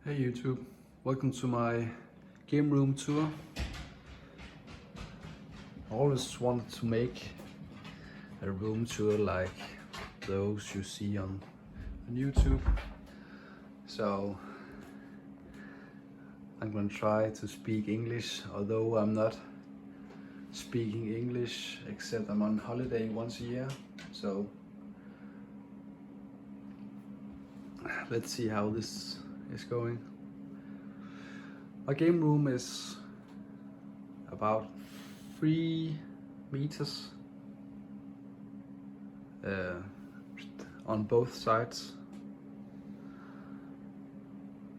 Hey YouTube, welcome to my game room tour. I always wanted to make a room tour like those you see on YouTube. So I'm gonna try to speak English, although I'm not speaking English except I'm on holiday once a year. So let's see how this is going. My game room is about 3 meters on both sides,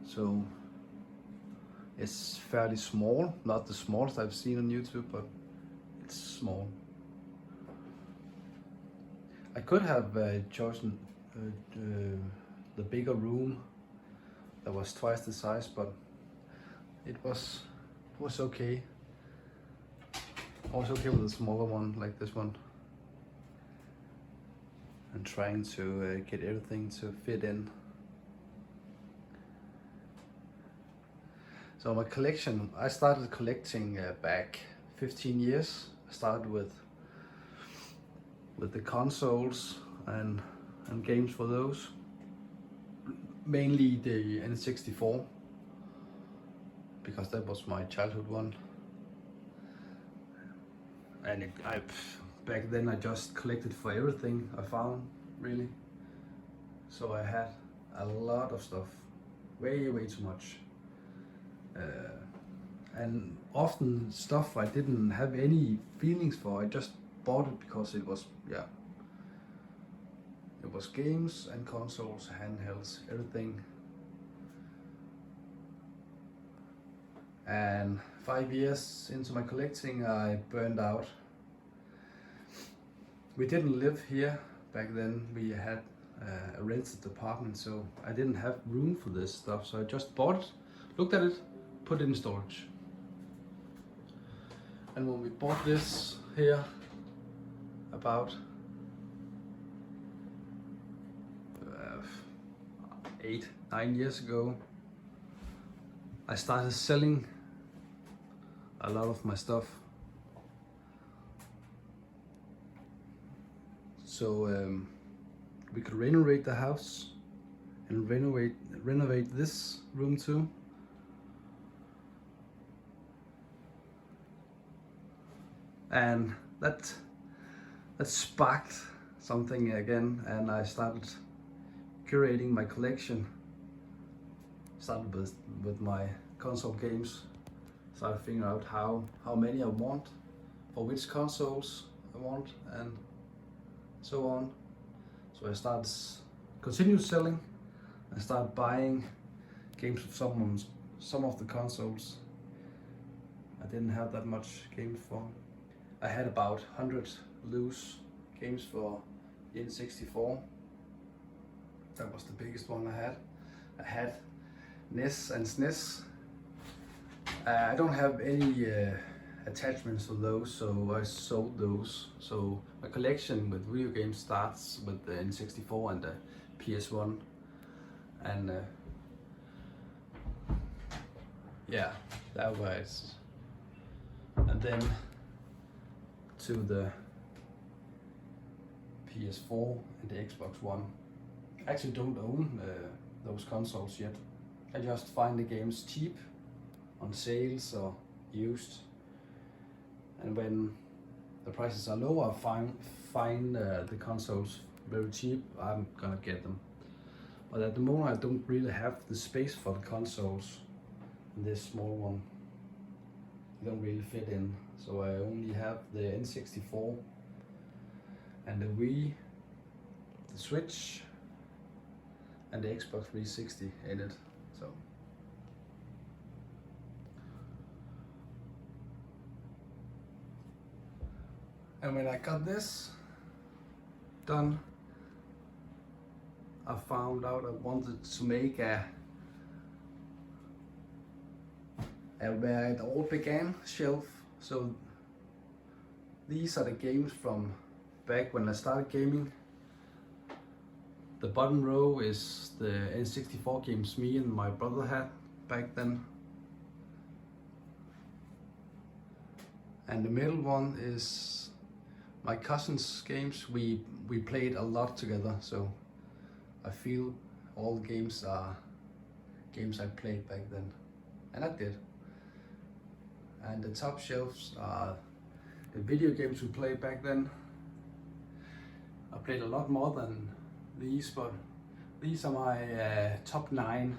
so it's fairly small, not the smallest I've seen on YouTube, but it's small. I could have chosen the bigger room that was twice the size, but it was okay. I was okay with a smaller one like this one, and trying to get everything to fit in. So my collection, I started collecting back 15 years. I started with the consoles and games for those, mainly the N64, because that was my childhood one. And back then I just collected for everything I found, really. So I had a lot of stuff, way too much. And often stuff I didn't have any feelings for. I just bought it because it was, it was games and consoles, handhelds, everything. And 5 years into my collecting, I burned out. We didn't live here back then. We had a rented apartment, so I didn't have room for this stuff. So I just bought it, looked at it, put it in storage. And when we bought this here about 8-9 years ago, I started selling a lot of my stuff. So we could renovate the house and renovate this room too. And that sparked something again, and I started curating my collection. Started with my console games. Started figuring out how many I want, for which consoles I want, and so on. So I started continue selling. I started buying games of some of the consoles I didn't have that much games for. I had about 100 loose games for the N64. That was the biggest one I had. I had NES and SNES. I don't have any attachments to those, so I sold those. So my collection with video games starts with the N64 and the PS1. And that was. And then to the PS4 and the Xbox One. I actually don't own those consoles yet. I just find the games cheap on sales or used, and when the prices are low, I find the consoles very cheap. I'm gonna get them, but at the moment I don't really have the space for the consoles. And this small one, they don't really fit in, so I only have the N64 and the Wii, the Switch, and the Xbox 360 in it. So and when I got this done, I found out I wanted to make a where it all began shelf. So these are the games from back when I started gaming. The bottom row is the N64 games me and my brother had back then. And the middle one is my cousin's games. We played a lot together, so I feel all the games are games I played back then, and I did. And the top shelves are the video games we played back then. I played a lot more than these, but these are my top 9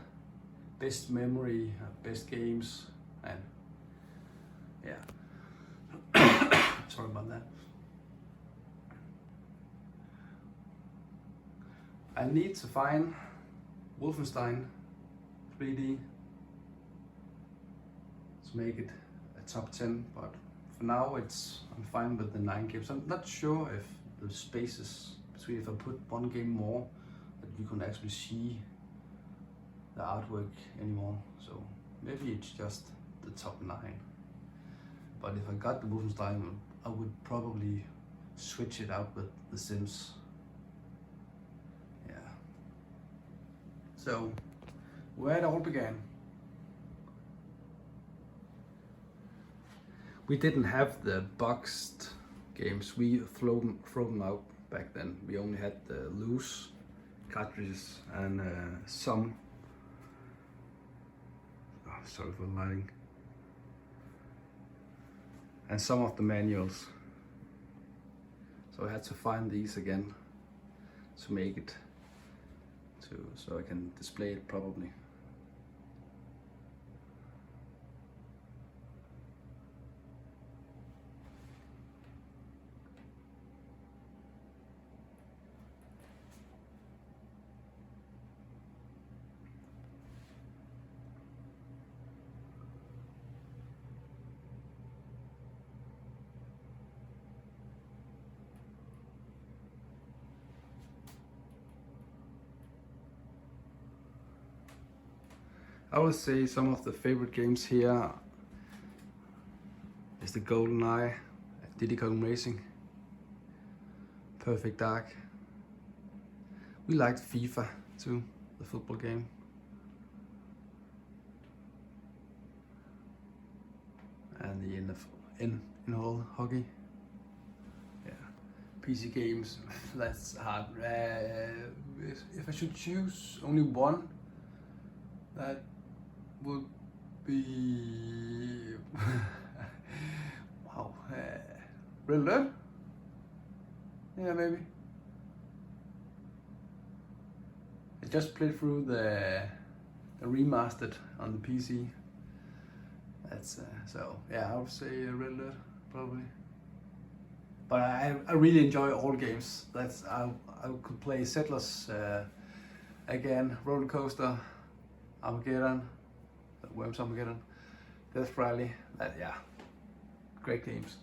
best memory, best games, and yeah. Sorry about that. I need to find Wolfenstein 3D to make it a top 10, but for now I'm fine with the 9 games. I'm not sure if the spaces between, if I put one game more, that you can actually see the artwork anymore. So maybe it's just the top 9. But if I got the Wolfenstein, I would probably switch it out with The Sims. Yeah. So, where it all began. We didn't have the boxed games. We throw them out back then. We only had the loose cartridges and some. Oh, sorry for the lighting. And some of the manuals. So I had to find these again to make it so I can display it properly. I would say some of the favorite games here is the GoldenEye, Diddy Kong Racing, Perfect Dark. We liked FIFA too, the football game. And the in-hall hockey. Yeah, PC games, that's hard. If I should choose only one, that would be wow, Red Alert? Yeah, maybe. I just played through the remastered on the PC. That's so yeah, I would say Red Alert probably. But I really enjoy all games. That's I could play Settlers again, Roller Coaster, Armageddon, Worms Armageddon, Death Rally. Yeah, great games.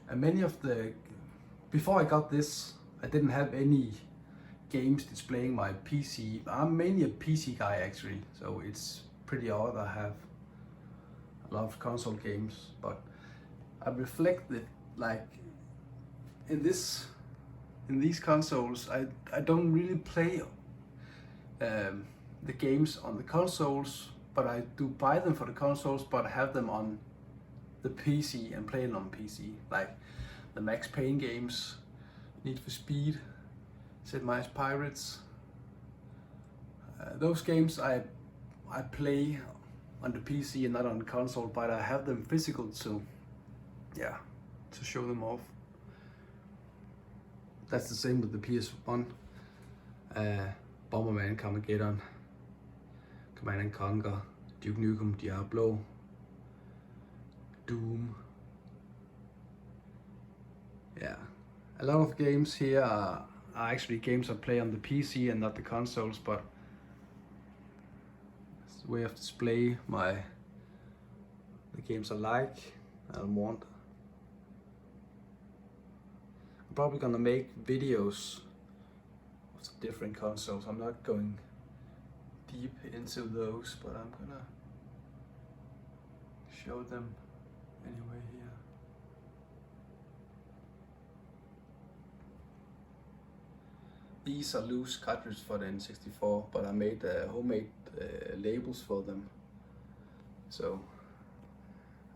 And many of the, before I got this, I didn't have any games displaying my PC. I'm mainly a PC guy actually, so it's pretty odd I have a lot of console games, but I reflect that like in these consoles, I don't really play the games on the consoles, but I do buy them for the consoles, but have them on the PC and play them on PC, like the Max Payne games, Need for Speed, Sid Meier's Pirates. Those games I play on the PC and not on the console, but I have them physical to show them off. That's the same with the PS1. Bomberman, Carmageddon, Command & Conquer, Duke Nukem, Diablo, Doom. Yeah, a lot of games here are actually games I play on the PC and not the consoles, but it's a way of display the games I like and want. I'm probably gonna make videos of the different consoles. I'm not going deep into those, but I'm gonna show them anyway here. These are loose cartridges for the N64, but I made homemade labels for them, so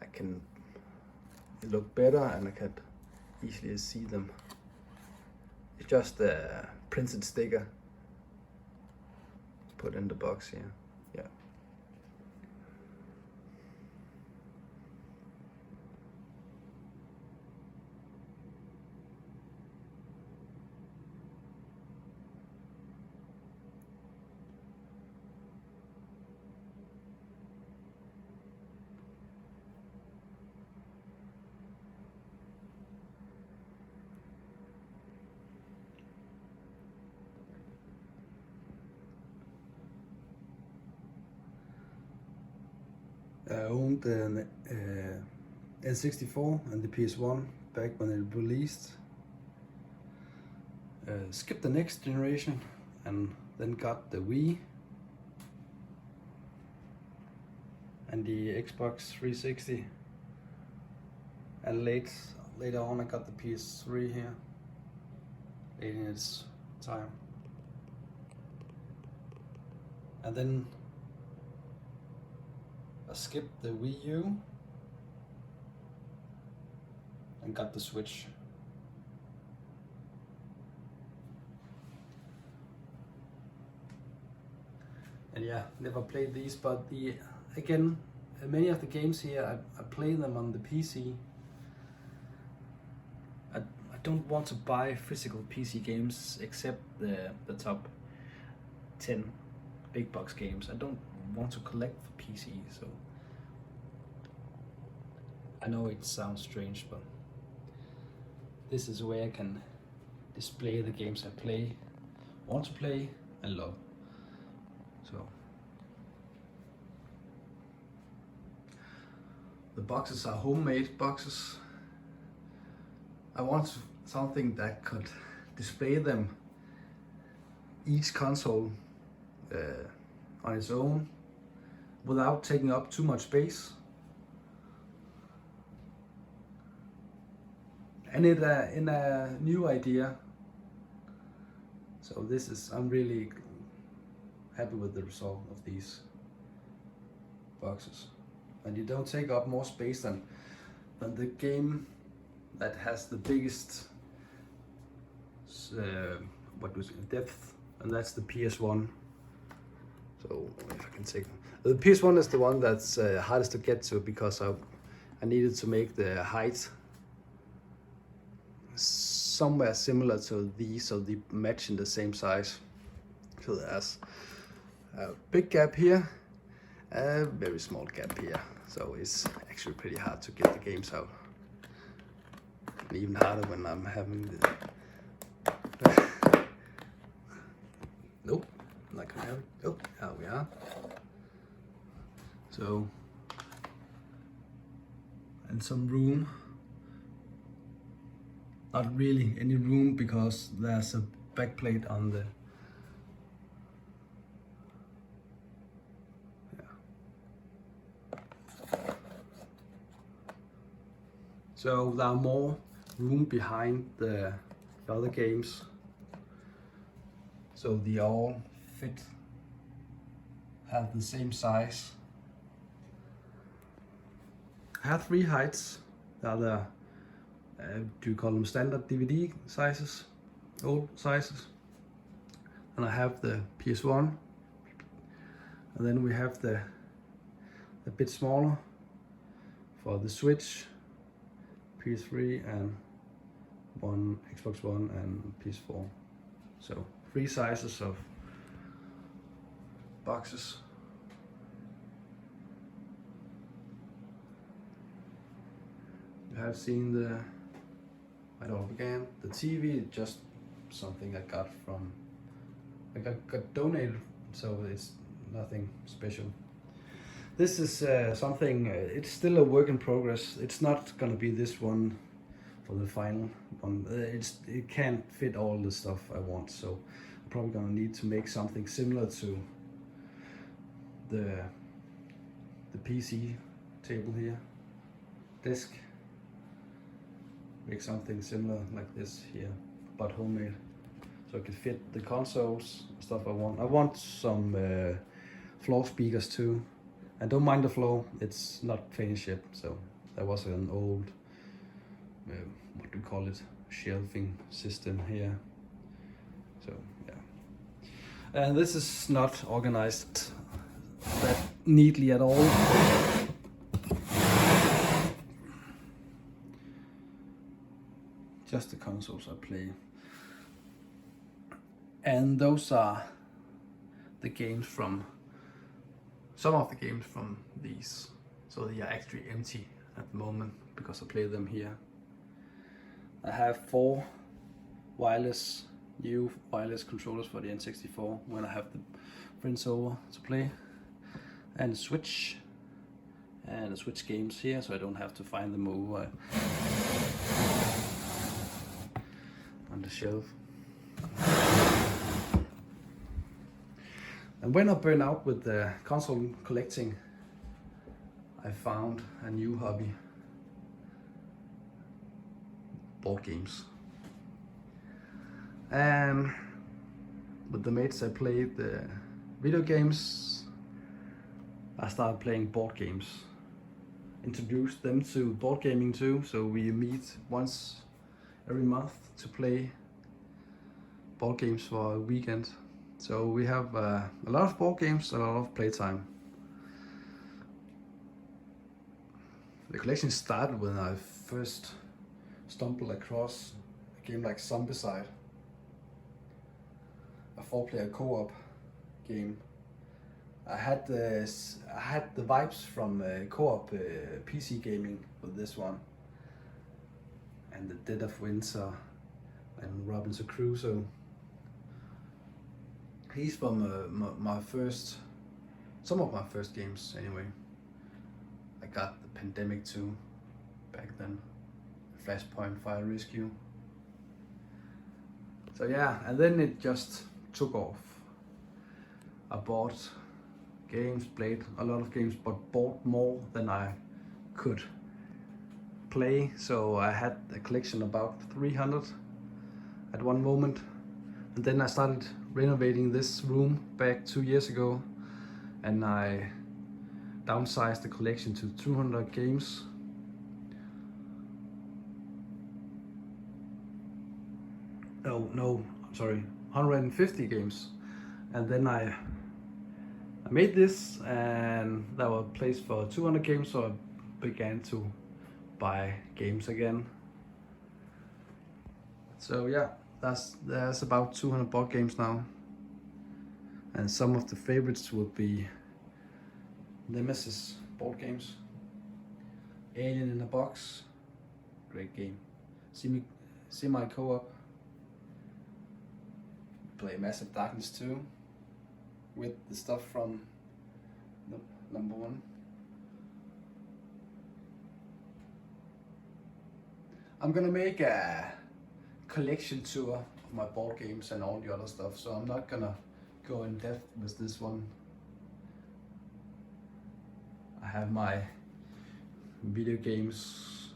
I can look better and I can easily see them. It's just a printed sticker put in the box here. Yeah. I owned the N64 and the PS1 back when it released. Skipped the next generation and then got the Wii and the Xbox 360, and later on I got the PS3 here, late in its time, and then I skipped the Wii U and got the Switch. And yeah, never played these, but again, many of the games here, I play them on the PC. I don't want to buy physical PC games except the top 10 big box games. I don't want to collect for PC, so I know it sounds strange, but this is where I can display the games I play, want to play and love. So the boxes are homemade boxes. I want something that could display them, each console on its own, without taking up too much space. And in a new idea. So I'm really happy with the result of these boxes. And you don't take up more space than the game that has the biggest depth, and that's the PS1. So if I can take the PS1 is the one that's hardest to get to, because I needed to make the height somewhere similar to these, so they match in the same size. So there's a big gap here, a very small gap here. So it's actually pretty hard to get the games out. And even harder when I'm having the... Nope, I'm not gonna have it. Oh, here we are. So, and some room. Not really any room, because there's a backplate on the... So there are more room behind the other games, so they all fit, have the same size. I have 3 heights. The other, do you call them standard DVD sizes, old sizes? And I have the PS1, and then we have a bit smaller for the Switch, PS3, and one Xbox One and PS4. So 3 sizes of boxes. You have seen the it all began. The TV, just something I got from, I got donated, so it's nothing special. This is something, it's still a work in progress. It's not gonna be this one for the final one. It can't fit all the stuff I want, so I'm probably gonna need to make something similar to the PC table here, desk. Make something similar like this here, but homemade. So so it can fit the consoles, stuff I want. I want some floor speakers too. I don't mind the floor, it's not finished yet, so there was an old, what do you call it, shelving system here. So yeah. And this is not organized that neatly at all. Just the consoles I play. And those are the games from, some of the games from these. So they are actually empty at the moment because I play them here. I have 4 new wireless controllers for the N64 when I have the friends over to play. And a Switch. And the Switch games here, so I don't have to find them over on the shelf. And when I burn out with the console collecting, I found a new hobby: board games. And with the mates I played the video games, I started playing board games. Introduced them to board gaming too, so we meet once every month to play board games for a weekend. So we have a lot of board games, a lot of playtime. The collection started when I first stumbled across a game like Zombicide, a 4-player co-op game. I had the vibes from co-op PC gaming with this one, and the Dead of Winter and Robinson Crusoe. He's from some of my first games anyway. I got the Pandemic 2 back then, Flashpoint Fire Rescue. So yeah, and then it just took off. I bought games, played a lot of games, but bought more than I could play. So I had a collection about 300 at one moment. And then I started renovating this room back 2 years ago, and I downsized the collection to 200 games. No, sorry, 150 games. And then I made this, and there was a place for 200 games, so I began to buy games again. So yeah, there's about 200 board games now, and some of the favorites would be Nemesis board games, Alien in a Box, great game, semi co-op, play Massive Darkness 2 with the stuff from number 1. I'm gonna make a collection tour of my board games and all the other stuff, so I'm not gonna go in depth with this one. I have my video games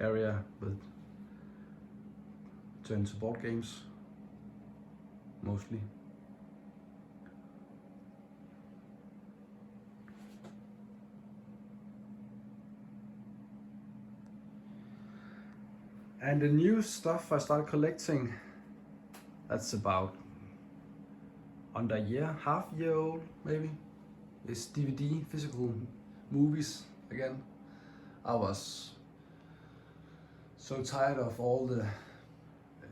area with turned to board games mostly. And the new stuff I started collecting, that's about under a year, half year old maybe, is DVD, physical movies again. I was so tired of all the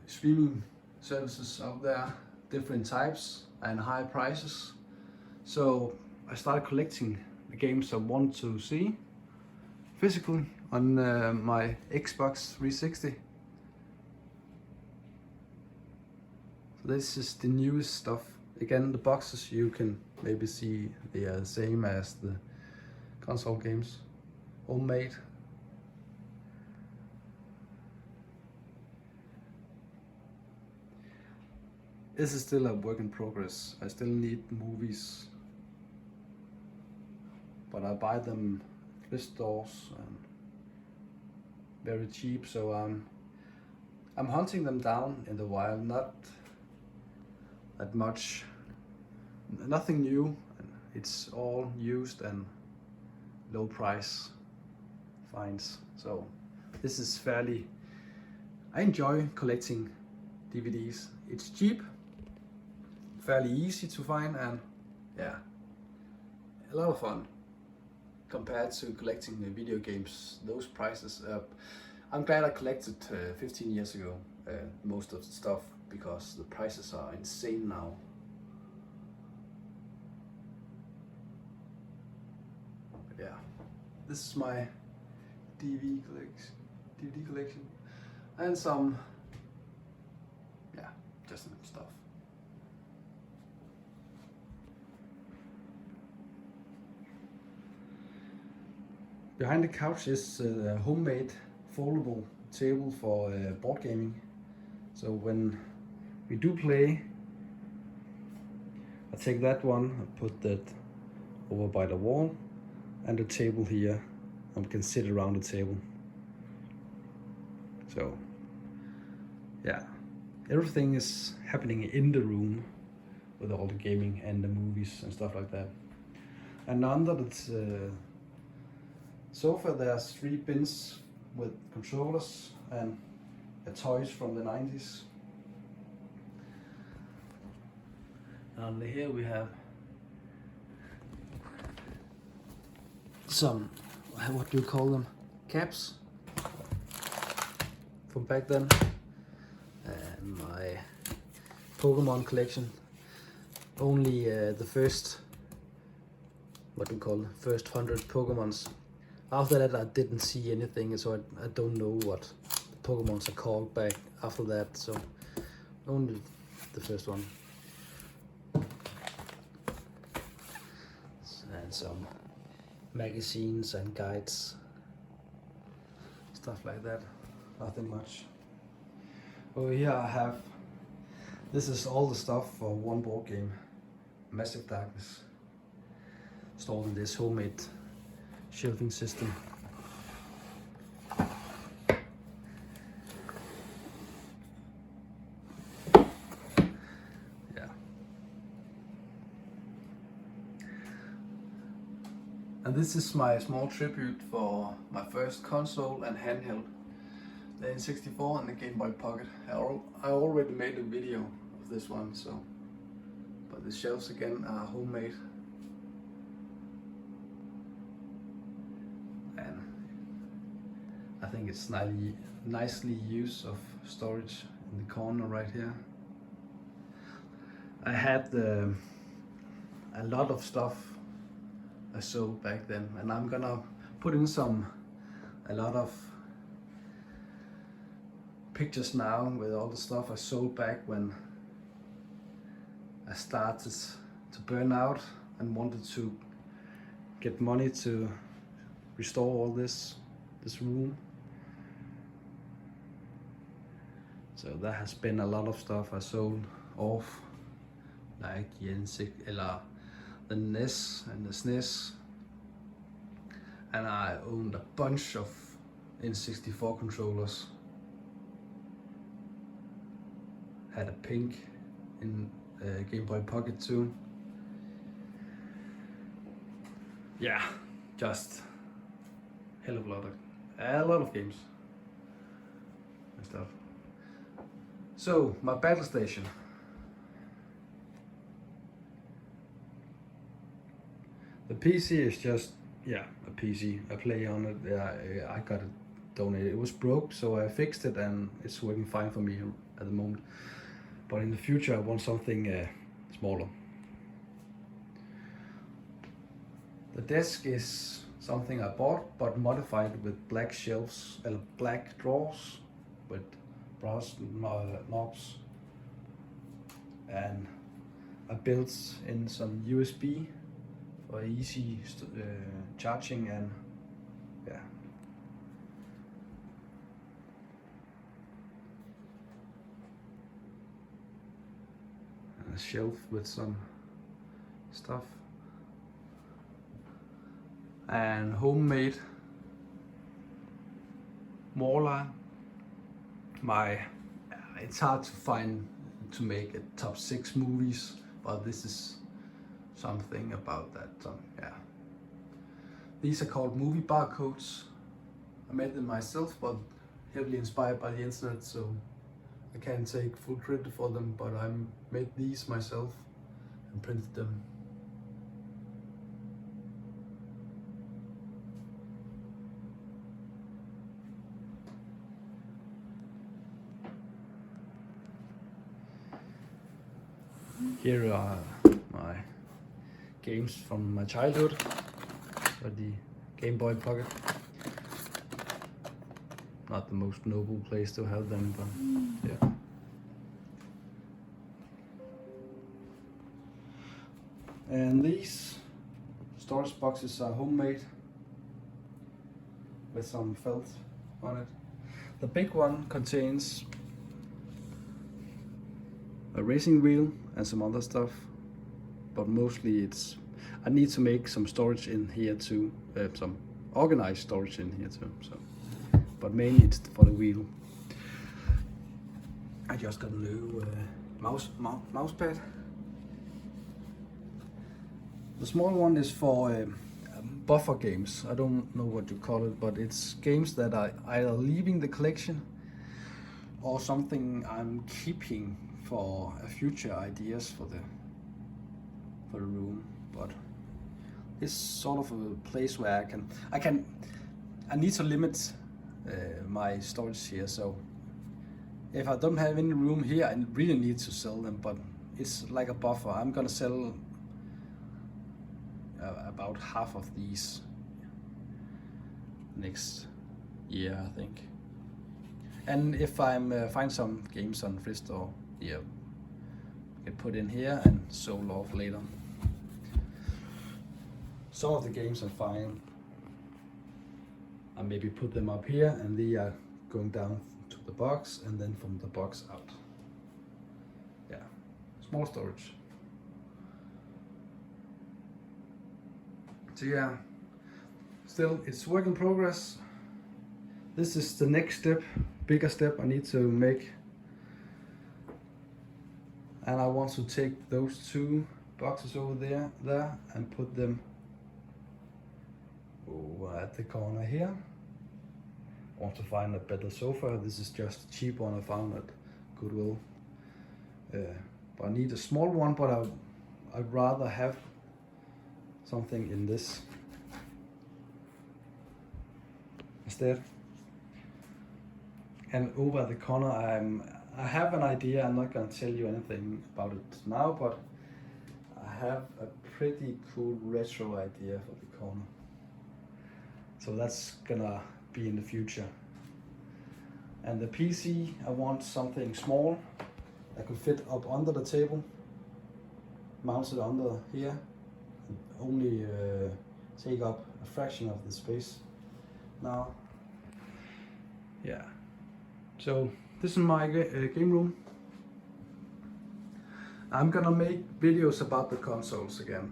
streaming services out there, different types and high prices. So I started collecting the games I want to see physically on my Xbox 360. So this is the newest stuff. Again, the boxes you can maybe see they are the same as the console games, homemade. This is still a work in progress. I still need movies, but I buy them at thrift stores and very cheap. So I'm hunting them down in the wild, not that much. Nothing new. It's all used and low price finds. So this is fairly. I enjoy collecting DVDs. It's cheap, fairly easy to find, and yeah, a lot of fun compared to collecting video games. Those prices, I'm glad I collected 15 years ago most of the stuff, because the prices are insane now. But yeah, this is my DVD collection, and some, yeah, just some stuff. Behind the couch is a homemade foldable table for board gaming. So when we do play, I take that one, I put that over by the wall, and the table here, and we can sit around the table. So yeah, everything is happening in the room with all the gaming and the movies and stuff like that. And under the sofa there's 3 bins with controllers and toys from the 90s. And under here we have some, what do you call them, caps from back then, and my Pokemon collection. Only the first, what do you call it, first 100 Pokemons. After that I didn't see anything, so I don't know what the Pokemons are called back after that, so only the first one. And some magazines and guides, stuff like that, nothing much. Over here I have, this is all the stuff for one board game, Massive Darkness, installed in this homemade shelving system. Yeah. And this is my small tribute for my first console and handheld, the N64 and the Game Boy Pocket. I already made a video of this one, so, but the shelves again are homemade. I think it's nicely use of storage in the corner right here. I had a lot of stuff I sold back then, and I'm gonna put in a lot of pictures now with all the stuff I sold back when I started to burn out and wanted to get money to restore all this room. So there has been a lot of stuff I sold off, like the NES and the SNES, and I owned a bunch of N64 controllers. Had a pink in Game Boy Pocket too. Yeah, just hell of a lot of games and stuff. So my battle station. The PC is just, yeah, a PC. I play on it. I got it donated. It was broke, so I fixed it, and it's working fine for me at the moment. But in the future, I want something smaller. The desk is something I bought, but modified with black shelves and black drawers with brass knobs, and I built in some USB for easy charging, and yeah. And a shelf with some stuff, and homemade wall art. It's hard to find to make a top 6 movies, but this is something about that. Yeah. These are called movie barcodes. I made them myself, but heavily inspired by the internet, so I can't take full credit for them, but I made these myself and printed them. Here are my games from my childhood, for the Game Boy Pocket. Not the most noble place to have them, but yeah. And these storage boxes are homemade with some felt on it. The big one contains a racing wheel and some other stuff, but mostly I need to make some storage in here too, some organized storage in here too. So, but mainly it's for the wheel. I just got a new mouse pad. The small one is for buffer games. I don't know what you call it, but it's games that are either leaving the collection or something I'm keeping for future ideas for the room. But it's sort of a place where I need to limit my storage here. So if I don't have any room here, I really need to sell them. But it's like a buffer. I'm gonna sell about half of these next year, I think. And if I find some games on Free Store, yeah, get put in here and sold off later. Some of the games are fine. I maybe put them up here and they are going down to the box and then from the box out. Yeah, small storage. So yeah, still it's work in progress. This is the next step, bigger step I need to make. And I want to take those 2 boxes over there and put them over at the corner here. I want to find a better sofa. This is just a cheap one I found at Goodwill. But I need a small one, but I'd rather have something in this instead. And over at the corner I have an idea. I'm not gonna tell you anything about it now, but I have a pretty cool retro idea for the corner. So that's gonna be in the future. And the PC, I want something small that could fit up under the table, mounted under here, and only take up a fraction of the space now. Yeah. So this is my game room. I'm gonna make videos about the consoles again,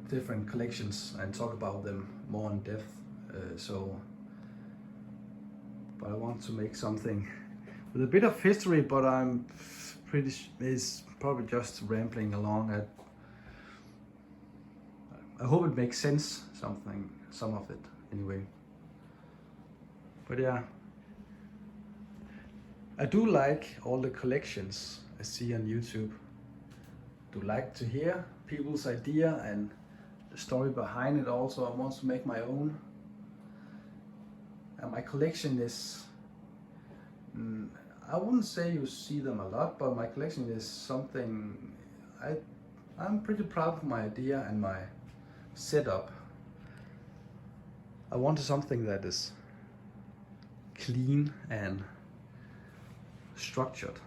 different collections, and talk about them more in depth. But I want to make something with a bit of history, but I'm pretty it's probably just rambling along. I hope it makes sense, some of it anyway. But yeah, I do like all the collections I see on YouTube. Do like to hear people's idea and the story behind it also. I want to make my own. And my collection is, I wouldn't say you see them a lot, but my collection is something, I'm pretty proud of my idea and my setup. I wanted something that is clean and structured,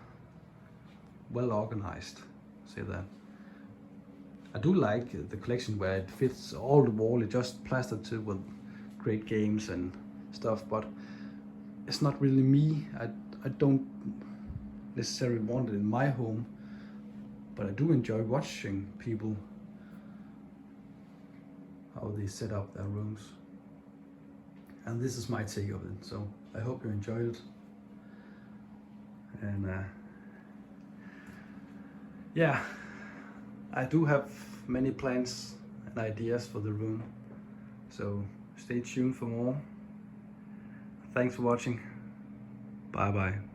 well organized, say that. I do like the collection where it fits all the wall, it just plastered to with great games and stuff, but it's not really me. I don't necessarily want it in my home, but I do enjoy watching people, how they set up their rooms. And this is my take of it, so I hope you enjoyed it. And yeah, I do have many plans and ideas for the room, so stay tuned for more. Thanks for watching. Bye bye.